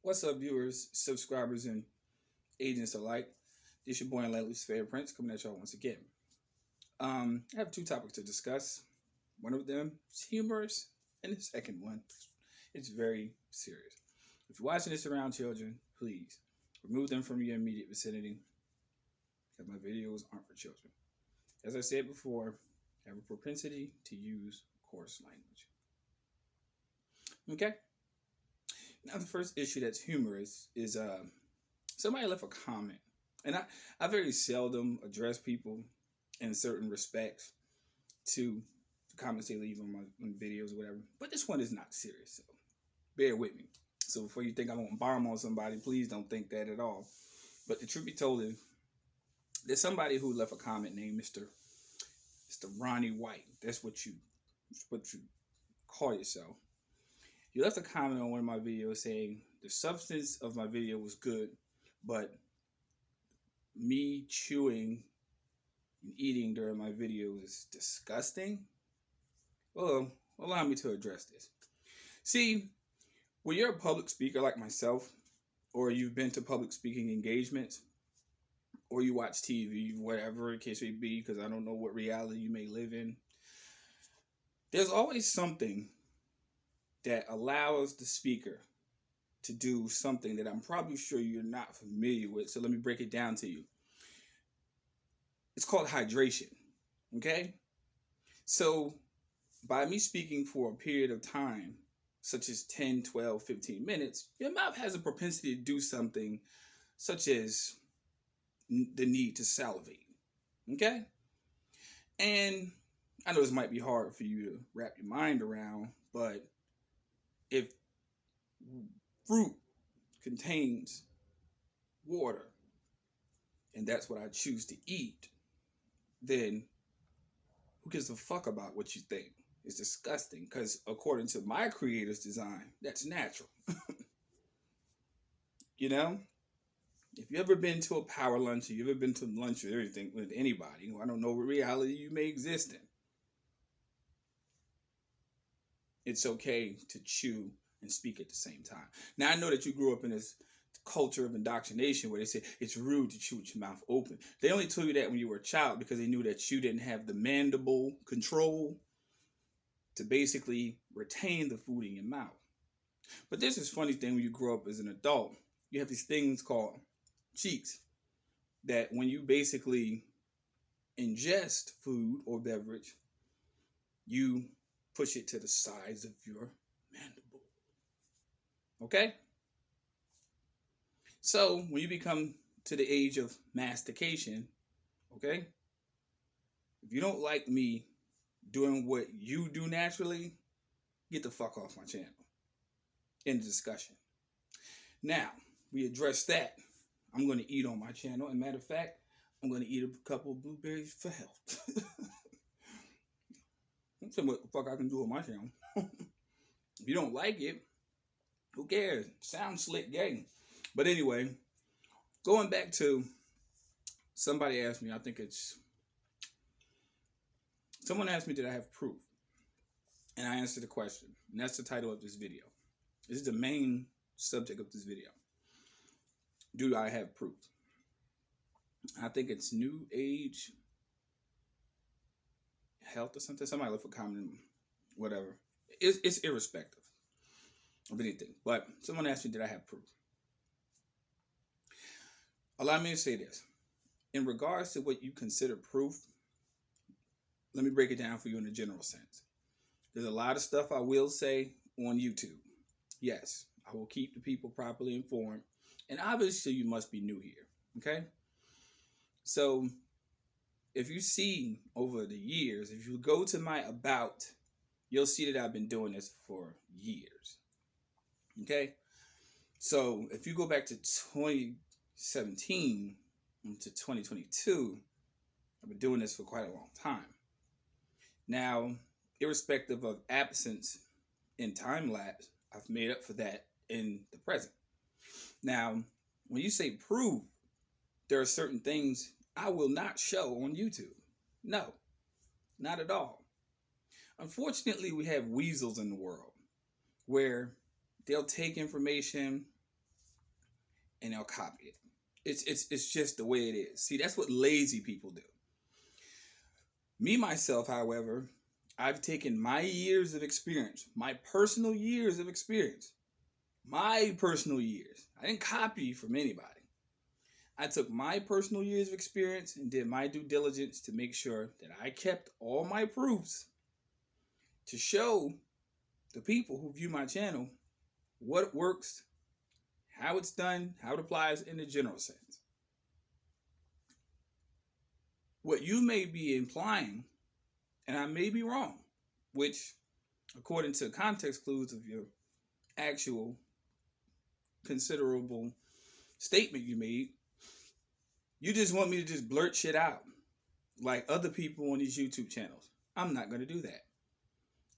What's up, viewers, subscribers, and agents alike? This your boy Enlightened Luciferian Prince coming at y'all once again. I have two topics to discuss. One of them is humorous, and the second one, it's very serious. If you're watching this around children, please remove them from your immediate vicinity, because my videos aren't for children. As I said before, I have a propensity to use coarse language. Okay? Now, the first issue that's humorous is somebody left a comment. And I very seldom address people in certain respects to the comments they leave on my videos or whatever. But this one is not serious, so bear with me. So before you think I'm going to bomb on somebody, please don't think that at all. But the truth be told is, there's somebody who left a comment named Mr. Ronnie White. That's what you call yourself. You left a comment on one of my videos saying the substance of my video was good, but me chewing and eating during my video is disgusting. Well, allow me to address this. See, when you're a public speaker like myself, or you've been to public speaking engagements, or you watch TV, whatever the case may be, because I don't know what reality you may live in, there's always something that allows the speaker to do something that I'm probably sure you're not familiar with. So let me break it down to you. It's called hydration. Okay? So by me speaking for a period of time, such as 10, 12, 15 minutes, your mouth has a propensity to do something such as the need to salivate. Okay? And I know this might be hard for you to wrap your mind around, but if fruit contains water, and that's what I choose to eat, then who gives a fuck about what you think? It's disgusting, because according to my creator's design, that's natural. You know? If you ever been to a power lunch, or you ever been to lunch or everything with anybody, I don't know what reality you may exist in, it's okay to chew and speak at the same time. Now, I know that you grew up in this culture of indoctrination where they say it's rude to chew with your mouth open. They only told you that when you were a child because they knew that you didn't have the mandible control to basically retain the food in your mouth. But this is a funny thing when you grow up as an adult. You have these things called cheeks that when you basically ingest food or beverage, you push it to the sides of your mandible. Okay? So when you become to the age of mastication, okay, if you don't like me doing what you do naturally, get the fuck off my channel. End of discussion. Now, we address that. I'm going to eat on my channel. And matter of fact, I'm going to eat a couple of blueberries for health. That's what the fuck I can do on my channel. If you don't like it, who cares? Sounds slick gay. But anyway, going back to somebody asked me, someone asked me, did I have proof? And I answered the question. And that's the title of this video. This is the main subject of this video. Do I have proof? I think it's New Age Health or something. Somebody left a comment, whatever. It's irrespective of anything. But someone asked me, did I have proof? Allow me to say this. In regards to what you consider proof, let me break it down for you in a general sense. There's a lot of stuff I will say on YouTube. Yes, I will keep the people properly informed. And obviously, you must be new here. Okay? So, if you see over the years, if you go to my about, you'll see that I've been doing this for years. Okay? So, if you go back to 2017 to 2022, I've been doing this for quite a long time. Now, irrespective of absence in time lapse, I've made up for that in the present. Now, when you say prove, there are certain things I will not show on YouTube. No, not at all. Unfortunately, we have weasels in the world where they'll take information and they'll copy it. It's just the way it is. See, that's what lazy people do. Me, myself, however, I've taken my years of experience, my personal years of experience, my personal years. I didn't copy from anybody. I took my personal years of experience and did my due diligence to make sure that I kept all my proofs to show the people who view my channel what works, how it's done, how it applies in the general sense. What you may be implying, and I may be wrong, which, according to context clues of your actual considerable statement you made, you just want me to just blurt shit out like other people on these YouTube channels. I'm not going to do that.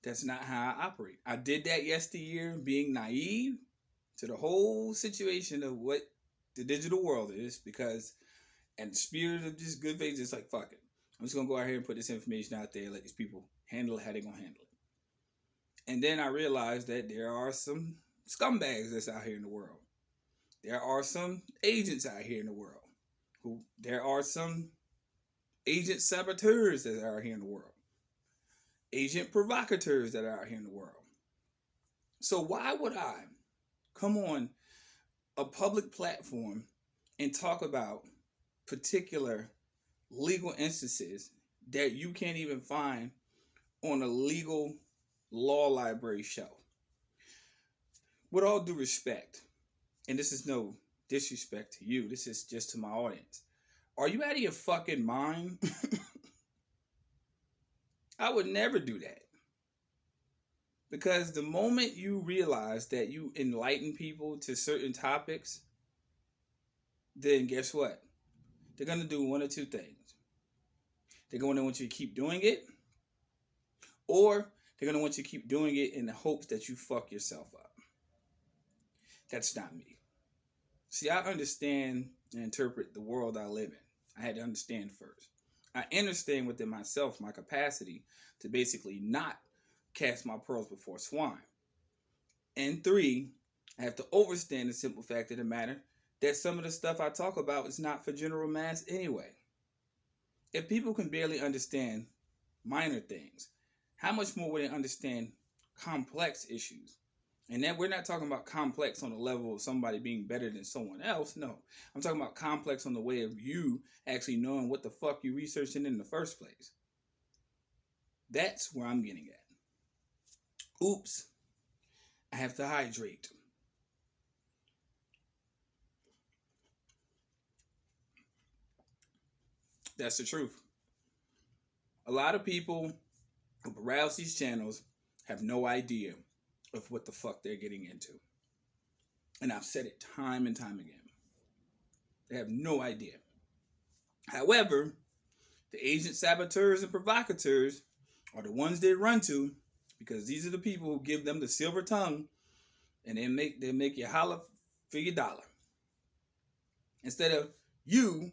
That's not how I operate. I did that yesteryear, being naive to the whole situation of what the digital world is, because in the spirit of just good faith, it's like, fuck it. I'm just going to go out here and put this information out there and let these people handle it how they're going to handle it. And then I realized that there are some scumbags that's out here in the world. There are some agents out here in the world. There are some agent saboteurs that are out here in the world. Agent provocateurs that are out here in the world. So why would I come on a public platform and talk about particular legal instances that you can't even find on a legal law library shelf? With all due respect, and this is no disrespect to you, this is just to my audience. Are you out of your fucking mind? I would never do that. Because the moment you realize that you enlighten people to certain topics, then guess what? They're going to do one or two things. They're going to want you to keep doing it, or they're going to want you to keep doing it in the hopes that you fuck yourself up. That's not me. See, I understand and interpret the world I live in. I had to understand first. I understand within myself my capacity to basically not cast my pearls before swine. And 3, I have to understand the simple fact of the matter that some of the stuff I talk about is not for general mass anyway. If people can barely understand minor things, how much more would they understand complex issues? And then we're not talking about complex on the level of somebody being better than someone else. No, I'm talking about complex on the way of you actually knowing what the fuck you researching in the first place. That's where I'm getting at. Oops, I have to hydrate. That's the truth. A lot of people who browse these channels have no idea of what the fuck they're getting into. And I've said it time and time again. They have no idea. However, the agent saboteurs and provocateurs are the ones they run to, because these are the people who give them the silver tongue, and they make you holler for your dollar. Instead of you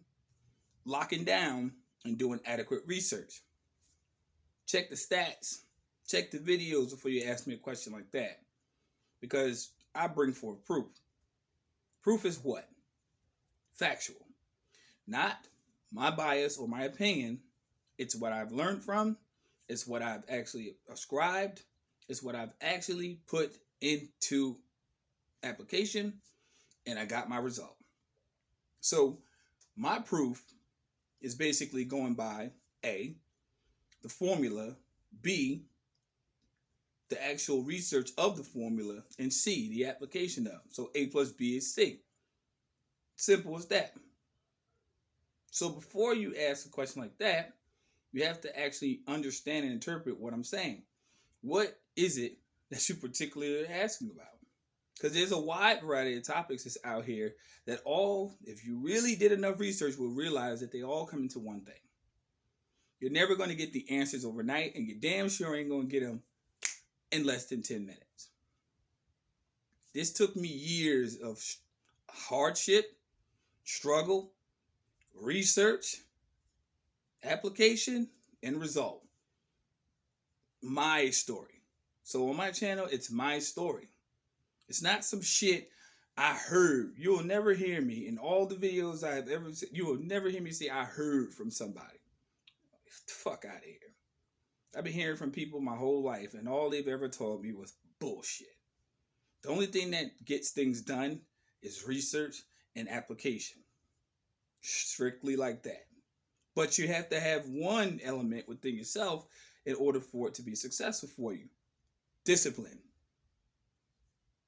locking down and doing adequate research. Check the stats. Check the videos before you ask me a question like that. Because I bring forth proof. Proof is what? Factual. Not my bias or my opinion. It's what I've learned from. It's what I've actually ascribed. It's what I've actually put into application. And I got my result. So my proof is basically going by A, the formula, B, the actual research of the formula, and C, the application of. So A plus B is C. Simple as that. So before you ask a question like that, you have to actually understand and interpret what I'm saying. What is it that you particularly are asking about? Because there's a wide variety of topics that's out here that all, if you really did enough research, will realize that they all come into one thing. You're never going to get the answers overnight, and you damn sure ain't going to get them in less than 10 minutes. This took me years of hardship, struggle, research, application, and result. My story. So on my channel, it's my story. It's not some shit I heard. You'll never hear me in all the videos I've ever seen. You will never hear me say I heard from somebody. Get the fuck out of here. I've been hearing from people my whole life, and all they've ever told me was bullshit. The only thing that gets things done is research and application. Strictly like that. But you have to have one element within yourself in order for it to be successful for you. Discipline.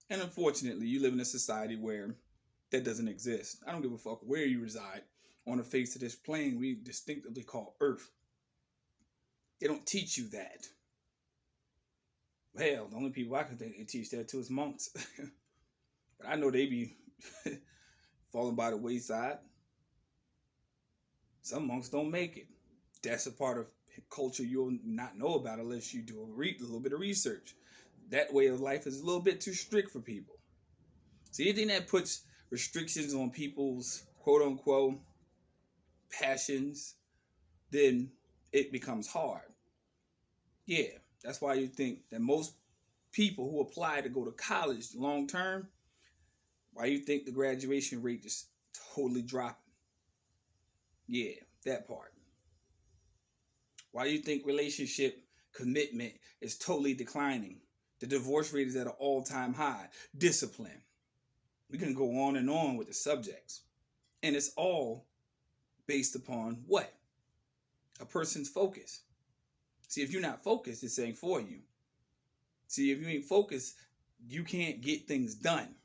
And unfortunately, you live in a society where that doesn't exist. I don't give a fuck where you reside on the face of this plane we distinctively call Earth. They don't teach you that. Hell, the only people I can think they teach that to is monks. But I know they be falling by the wayside. Some monks don't make it. That's a part of culture you'll not know about unless you do a little bit of research. That way of life is a little bit too strict for people. So anything that puts restrictions on people's quote-unquote passions, then it becomes hard. Yeah, that's why you think that most people who apply to go to college long term, why you think the graduation rate is totally dropping. Yeah, that part. Why do you think relationship commitment is totally declining? The divorce rate is at an all-time high. Discipline. We can go on and on with the subjects. And it's all based upon what? A person's focus. See, if you're not focused, this ain't for you. See, if you ain't focused, you can't get things done.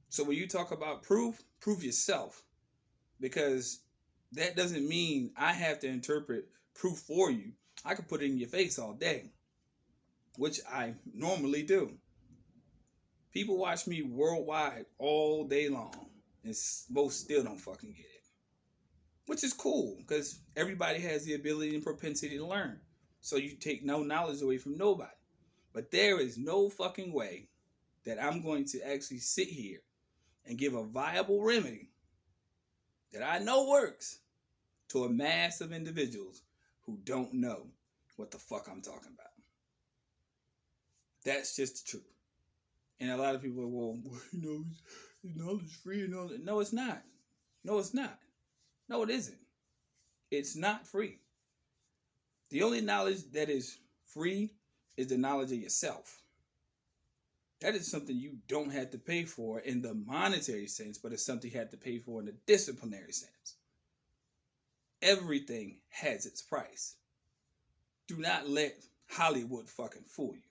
So when you talk about proof yourself. Because that doesn't mean I have to interpret proof for you. I can put it in your face all day, which I normally do. People watch me worldwide all day long, and most still don't fucking get it. Which is cool, because everybody has the ability and propensity to learn. So you take no knowledge away from nobody. But there is no fucking way that I'm going to actually sit here and give a viable remedy that I know works to a mass of individuals who don't know what the fuck I'm talking about. That's just the truth. And a lot of people are, well, knowledge is free and all that. No, it's not. No, it's not. No, it isn't. It's not free. The only knowledge that is free is the knowledge of yourself. That is something you don't have to pay for in the monetary sense, but it's something you have to pay for in the disciplinary sense. Everything has its price. Do not let Hollywood fucking fool you.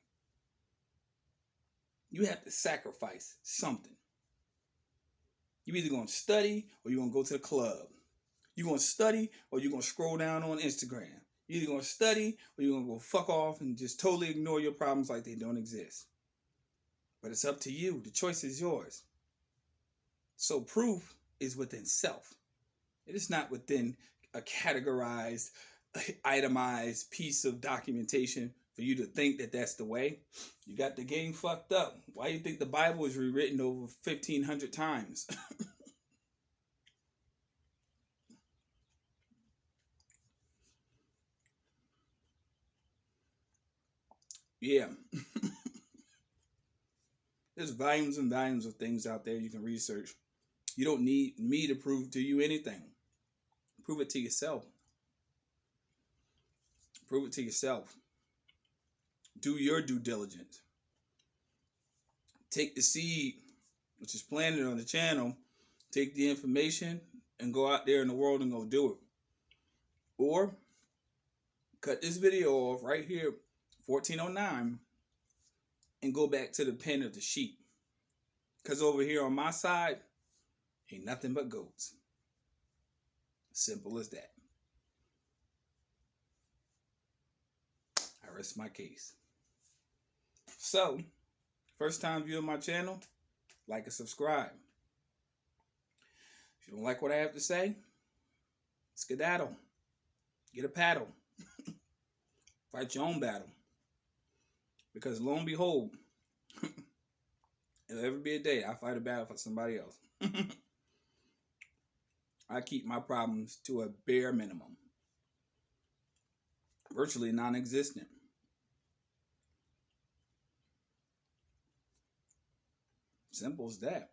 You have to sacrifice something. You're either going to study or you're going to go to the club. You're going to study or you're going to scroll down on Instagram. You're either going to study or you're going to go fuck off and just totally ignore your problems like they don't exist. But it's up to you. The choice is yours. So proof is within self. It is not within a categorized, itemized piece of documentation for you to think that that's the way. You got the game fucked up. Why do you think the Bible is rewritten over 1,500 times? Yeah. There's volumes and volumes of things out there you can research. You don't need me to prove to you anything. Prove it to yourself. Prove it to yourself. Do your due diligence. Take the seed, which is planted on the channel, take the information, and go out there in the world and go do it. Or cut this video off right here, 1409, and go back to the pen of the sheep. Because over here on my side, ain't nothing but goats. Simple as that. I rest my case. So, first time viewing my channel, like and subscribe. If you don't like what I have to say, skedaddle. Get a paddle. Fight your own battle. Because lo and behold, there'll ever be a day I fight a battle for somebody else. I keep my problems to a bare minimum. Virtually non-existent. Simple as that.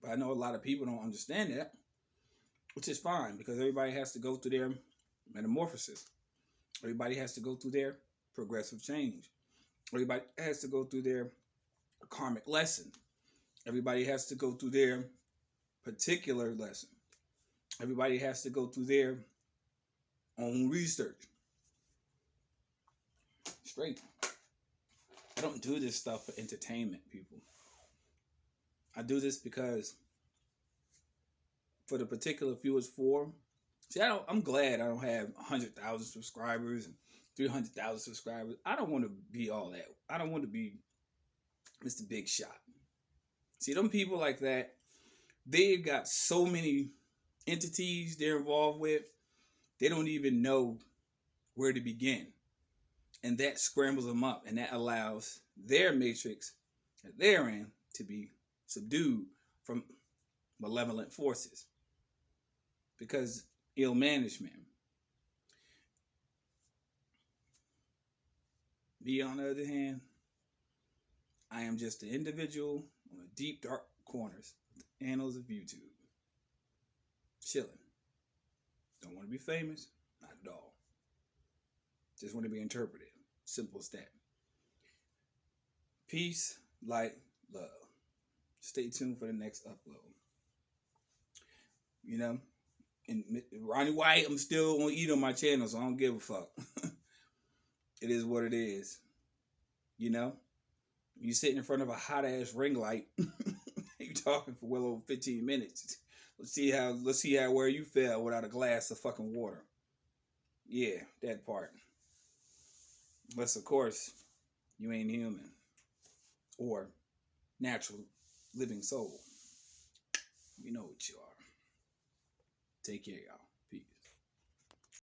But I know a lot of people don't understand that, which is fine because everybody has to go through their metamorphosis. Everybody has to go through their progressive change. Everybody has to go through their karmic lesson. Everybody has to go through their particular lesson. Everybody has to go through their own research. Straight. I don't do this stuff for entertainment, people. I do this because for the particular few it's for. See, I'm glad I don't have 100,000 subscribers and 300,000 subscribers. I don't want to be all that. I don't want to be Mr. Big Shot. See, them people like that, they've got so many entities they're involved with, they don't even know where to begin. And that scrambles them up, and that allows their matrix that they're in to be subdued from malevolent forces. Because ill management. Me, on the other hand, I am just an individual on the deep, dark corners of the annals of YouTube. Chilling. Don't want to be famous? Not at all. Just want to be interpreted. Simple as that. Peace, light, love. Stay tuned for the next upload. You know? And Ronnie White, I'm still gonna eat on my channel, so I don't give a fuck. It is what it is. You know? You sitting in front of a hot ass ring light, you talking for well over 15 minutes. Let's see how where you fell without a glass of fucking water. Yeah, that part. But of course, you ain't human or natural living soul. You know what you are. Take care, y'all.